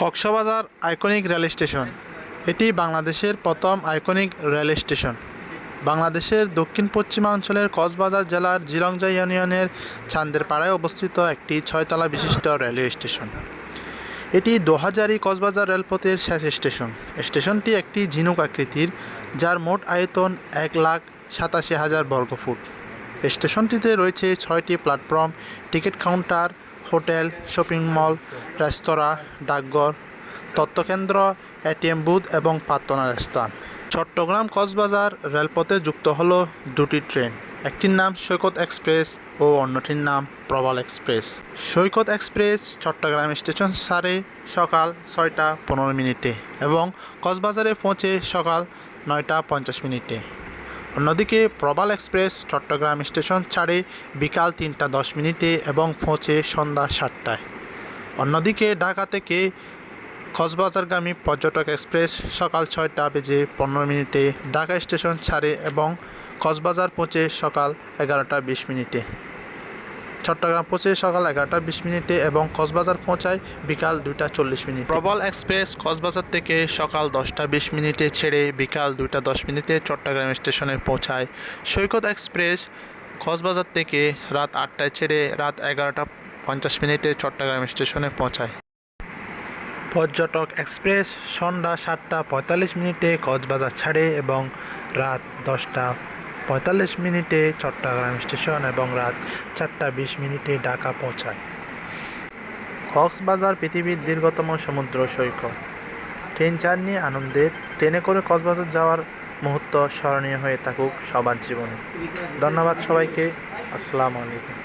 Cox's Bazar iconic rail station. এটি বাংলাদেশের প্রথম আইকনিক রেল স্টেশন। বাংলাদেশের দক্ষিণ পশ্চিমাঞ্চলের কক্সবাজার জেলার ঝিলংজা ইউনিয়নের চান্দেরপাড়ায় অবস্থিত একটি 6 তলা বিশিষ্ট রেলওয়ে স্টেশন। এটি 2000 কক্সবাজার রেলপথের শেষ স্টেশন। স্টেশনটি একটি ঝিনুক আকৃতির, যার মোট আয়তন 1,87,000 বর্গফুট। স্টেশনটিতে রয়েছে 6টি platform, ticket counter, hotel, shopping mall, restaurant, ডাকঘর, তথ্যকেন্দ্র, এটিএম বুথ এবং প্রার্থনার স্থান। চট্টগ্রাম কক্সবাজার রেলপথে যুক্ত হল দুটি ট্রেন, একটির নাম সৈকত এক্সপ্রেস ও অন্যটির নাম প্রবাল এক্সপ্রেস। সৈকত এক্সপ্রেস চট্টগ্রাম স্টেশন ছাড়ে সকাল 6টা 15 মিনিটে এবং কক্সবাজারে পৌঁছে সকাল 9টা 50 মিনিটে। অন্যদিকে প্রবাল এক্সপ্রেস চট্টগ্রাম স্টেশন ছাড়ে বিকাল 3টা 10 মিনিটে এবং পৌঁছে সন্ধ্যা 7টায়। অন্যদিকে ঢাকা থেকে কক্সবাজারগামী পর্যটক এক্সপ্রেস সকাল 6টা 15 মিনিটে ঢাকা স্টেশন ছাড়ে এবং কক্সবাজার পৌঁছে সকাল 11টা 20 মিনিটে। চট্টগ্রাম পৌঁছে সকাল 11টা 20 মিনিটে এবং কক্সবাজার পৌঁছায় বিকাল 2টা 40 মিনিট। প্রবাল এক্সপ্রেস কক্সবাজার থেকে সকাল 10টা 20 মিনিটে ছেড়ে বিকাল 2টা 10 মিনিটে চট্টগ্রাম স্টেশনে পৌঁছায়। সৈকত এক্সপ্রেস কক্সবাজার থেকে রাত 8টায় ছেড়ে রাত 11টা 50 মিনিটে চট্টগ্রাম স্টেশনে পৌঁছায়। পর্যটক এক্সপ্রেস সন্ধ্যা 7টা 45 মিনিটে কক্সবাজার ছাড়ে এবং রাত 10টা 45 মিনিটে চট্টগ্রাম স্টেশন এবং রাত 4টা 20 মিনিটে ঢাকা পৌঁছায়। কক্সবাজার পৃথিবীর দীর্ঘতম সমুদ্র সৈকত। ট্রেন জার্নি আনন্দের। ট্রেনে করে কক্সবাজার যাওয়ার মুহূর্ত স্মরণীয় হয়ে থাকুক সবার জীবনে। ধন্যবাদ সবাইকে। আসসালামু আলাইকুম।